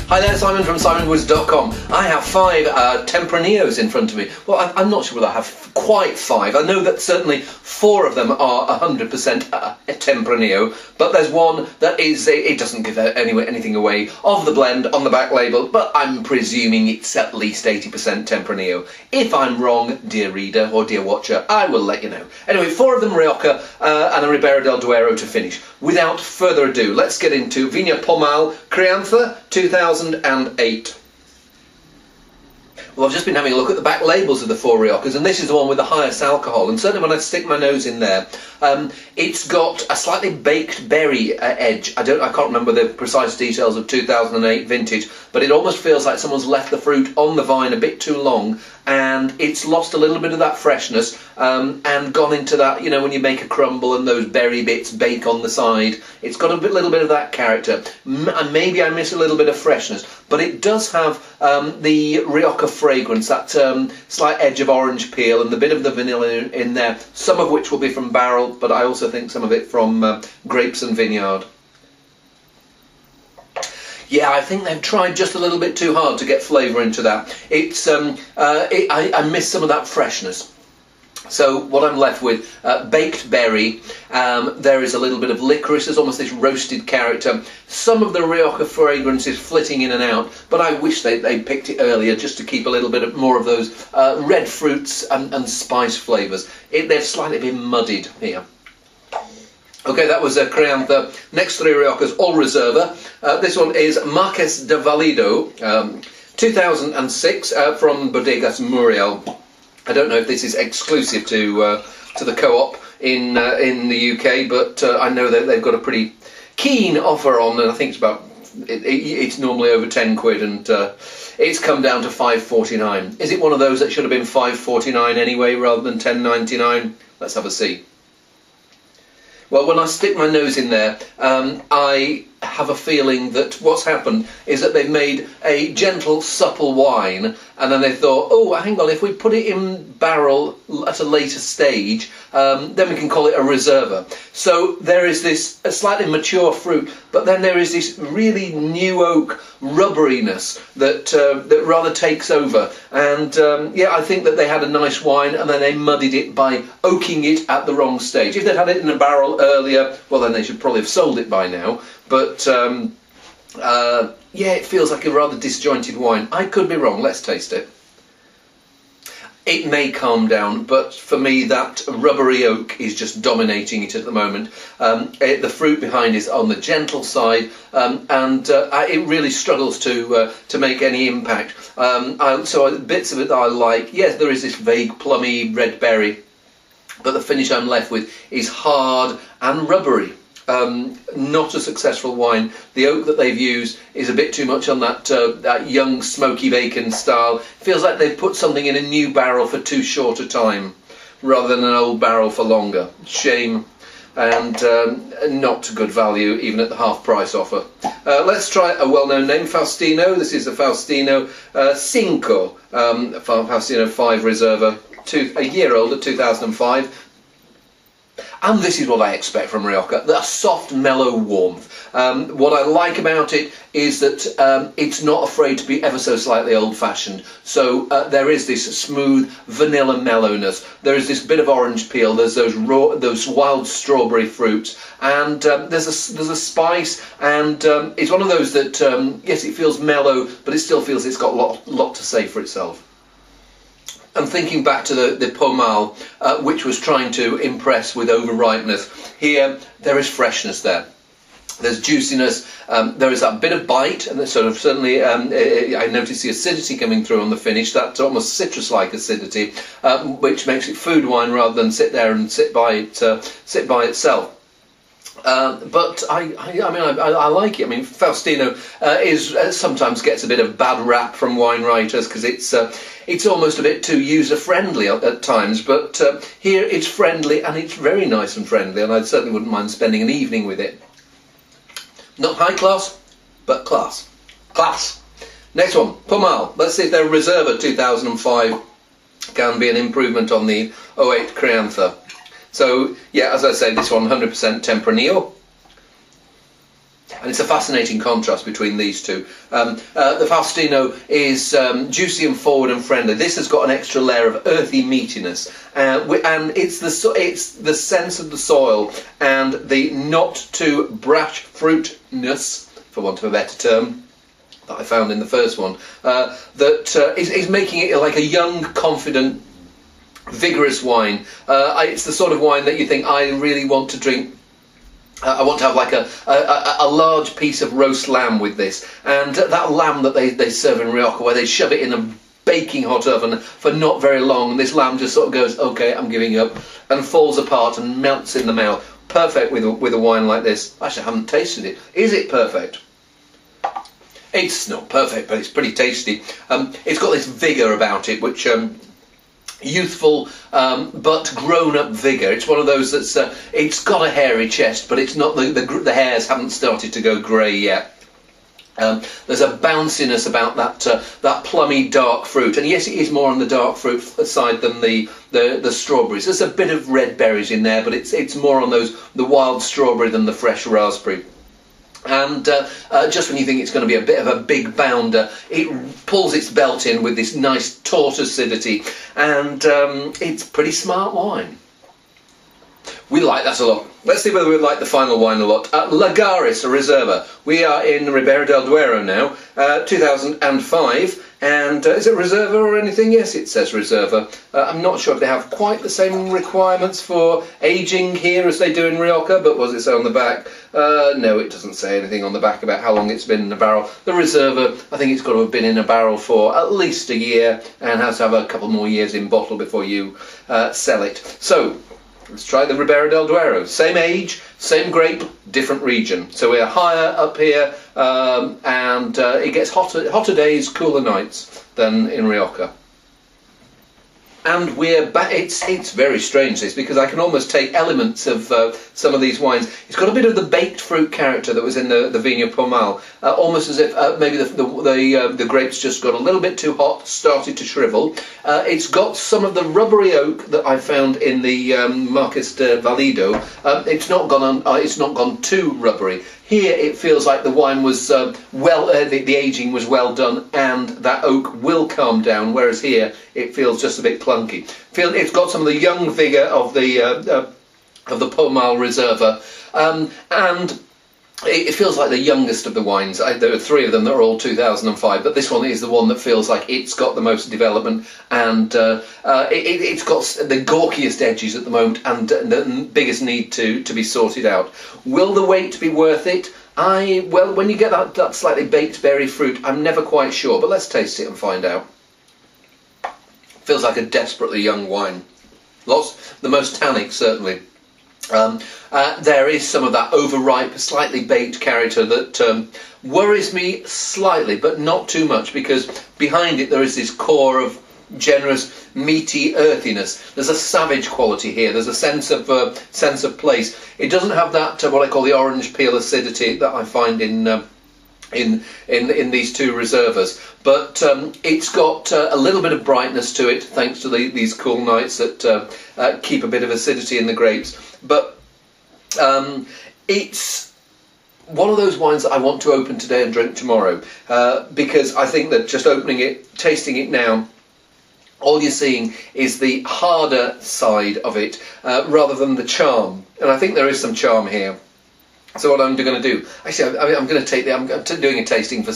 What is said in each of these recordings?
Hi there, Simon from simonwoods.com. I have 5 Tempraneos in front of me. Well, I'm not sure whether I have quite 5. I know that certainly 4 of them are 100% Tempranillo, but there's one that is, it doesn't give anything away of the blend on the back label, but I'm presuming it's at least 80% Tempranillo. If I'm wrong, dear reader or dear watcher, I will let you know. Anyway, 4 of them Rioja and a Ribera del Duero to finish. Without further ado, let's get into Viña Pomal Rioja 2008. Well, I've just been having a look at the back labels of the 4 Riojas, and this is the one with the highest alcohol, and certainly when I stick my nose in there, it's got a slightly baked berry edge. I can't remember the precise details of 2008 vintage, but it almost feels like someone's left the fruit on the vine a bit too long, and it's lost a little bit of that freshness and gone into that, you know, when you make a crumble and those berry bits bake on the side. It's got a little bit of that character. And maybe I miss a little bit of freshness, but it does have the Rioja fragrance, that slight edge of orange peel and the bit of the vanilla in there, some of which will be from barrel, but I also think some of it from grapes and vineyard. Yeah, I think they've tried just a little bit too hard to get flavour into that. It's I miss some of that freshness. So what I'm left with, baked berry, there is a little bit of licorice, there's almost this roasted character. Some of the Rioja fragrance is flitting in and out, but I wish they picked it earlier just to keep a little bit more of those red fruits and spice flavours. They've slightly been muddied here. Okay, that was Crianza. Next 3 Riojas, all Reserva. This one is Marques de Valido, 2006, from Bodegas Muriel. I don't know if this is exclusive to the co-op in the UK, but I know that they've got a pretty keen offer on, and I think it's normally over 10 quid, and it's come down to 5.49. Is it one of those that should have been 5.49 anyway, rather than 10.99? Let's have a see. Well, when I stick my nose in there, I have a feeling that what's happened is that they've made a gentle, supple wine, and then they thought, oh, hang on, if we put it in barrel at a later stage, then we can call it a Reserva. So there is this slightly mature fruit, but then there is this really new oak rubberiness that rather takes over. And yeah, I think that they had a nice wine, and then they muddied it by oaking it at the wrong stage. If they'd had it in a barrel earlier, well, then they should probably have sold it by now. But yeah, it feels like a rather disjointed wine. I could be wrong. Let's taste it. It may calm down, but for me that rubbery oak is just dominating it at the moment. The fruit behind is on the gentle side, and it really struggles to make any impact. So bits of it that I like. Yes, there is this vague plummy red berry, but the finish I'm left with is hard and rubbery. Not a successful wine. The oak that they've used is a bit too much on that young smoky bacon style. Feels like they've put something in a new barrel for too short a time rather than an old barrel for longer. Shame, and not good value even at the half price offer. Let's try a well-known name, Faustino. This is the Faustino Cinco, Faustino 5 Reserva, a year older, 2005. And this is what I expect from Rioja, a soft, mellow warmth. What I like about it is that it's not afraid to be ever so slightly old-fashioned. So there is this smooth vanilla mellowness. There is this bit of orange peel. There's those wild strawberry fruits, and there's a spice. And it's one of those that yes, it feels mellow, but it still feels it's got a lot to say for itself. And thinking back to the Pomal, which was trying to impress with over-ripeness, here there is freshness there. There's juiciness, there is that bit of bite, and sort of certainly I noticed the acidity coming through on the finish, that almost citrus-like acidity, which makes it food wine rather than sit there and sit by itself. But I mean, I like it. I mean, Faustino sometimes gets a bit of bad rap from wine writers because it's almost a bit too user-friendly at times. But here it's friendly, and it's very nice and friendly, and I certainly wouldn't mind spending an evening with it. Not high class, but class. Class. Next one, Pomal. Let's see if their Reserva 2005 can be an improvement on the 08 Crianza. So, yeah, as I said, this one 100% Tempranillo. And it's a fascinating contrast between these two. The Faustino is juicy and forward and friendly. This has got an extra layer of earthy meatiness, and it's the sense of the soil and the not too brash fruitness, for want of a better term, that I found in the first one, that is making it like a young, confident, vigorous wine. It's the sort of wine that you think, I really want to drink. I want to have like a large piece of roast lamb with this, and that lamb that they serve in Rioja, where they shove it in a baking hot oven for not very long, and this lamb just sort of goes, okay, I'm giving up, and falls apart and melts in the mouth. Perfect with a wine like this. Actually, I haven't tasted it. Is it perfect? It's not perfect, but it's pretty tasty. It's got this vigour about it, which youthful but grown-up vigour. It's one of those that's it's got a hairy chest, but it's not the hairs haven't started to go grey yet. There's a bounciness about that plummy dark fruit, and yes, it is more on the dark fruit side than the strawberries. There's a bit of red berries in there, but it's more on the wild strawberry than the fresh raspberry. And just when you think it's going to be a bit of a big bounder, it pulls its belt in with this nice taut acidity, and it's pretty smart wine. We like that a lot. Let's see whether we like the final wine a lot. Lagares Reserva. We are in Ribera del Duero now, 2005. And is it Reserva or anything? Yes, it says Reserva. I'm not sure if they have quite the same requirements for aging here as they do in Rioja, but what does it say on the back? No, it doesn't say anything on the back about how long it's been in a barrel. The Reserva, I think it's got to have been in a barrel for at least a year and has to have a couple more years in bottle before you sell it. So, let's try the Ribera del Duero. Same age, same grape, different region. So we're higher up here, and it gets hotter days, cooler nights than in Rioja. And we're back. It's very strange, this, because I can almost take elements of some of these wines. It's got a bit of the baked fruit character that was in the Viña Pomal, almost as if maybe the grapes just got a little bit too hot, started to shrivel. It's got some of the rubbery oak that I found in the Marqués de Valido. It's not gone too rubbery. Here it feels like the wine was the aging was well done, and that oak will calm down. Whereas here it feels just a bit clunky. It's got some of the young vigour of the Pomal Reserva, and it feels like the youngest of the wines. There are three of them that are all 2005, but this one is the one that feels like it's got the most development, and it's got the gawkiest edges at the moment, and the biggest need to be sorted out. Will the wait be worth it? Well, when you get that slightly baked berry fruit, I'm never quite sure, but let's taste it and find out. Feels like a desperately young wine. The most tannic, certainly. There is some of that overripe, slightly baked character that worries me slightly, but not too much, because behind it there is this core of generous, meaty earthiness. There's a savage quality here. There's a sense of place. It doesn't have that what I call the orange peel acidity that I find in these two Reservas, but it's got a little bit of brightness to it, thanks to these cool nights that keep a bit of acidity in the grapes. But it's one of those wines that I want to open today and drink tomorrow, because I think that just opening it, tasting it now, all you're seeing is the harder side of it rather than the charm, and I think there is some charm here. So what I'm going to do, actually, I'm going to take I'm doing a tasting for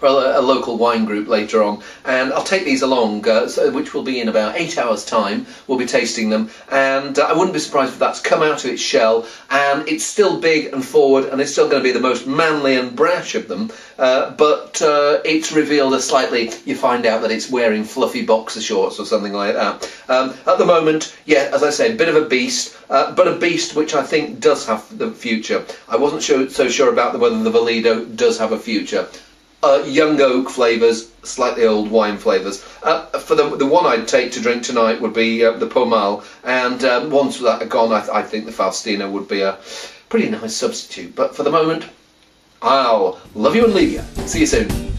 a local wine group later on, and I'll take these along, which will be in about 8 hours' time. We'll be tasting them, and I wouldn't be surprised if that's come out of its shell, and it's still big and forward, and it's still going to be the most manly and brash of them, but it's revealed you find out that it's wearing fluffy boxer shorts or something like that. At the moment, yeah, as I say, a bit of a beast, but a beast which I think does have the future. I wasn't so sure about whether the Valido does have a future. Young oak flavours, slightly old wine flavours. For the one I'd take to drink tonight would be the Pomal, and once that are gone, I think the Faustino would be a pretty nice substitute. But for the moment, I'll love you and leave you. See you soon.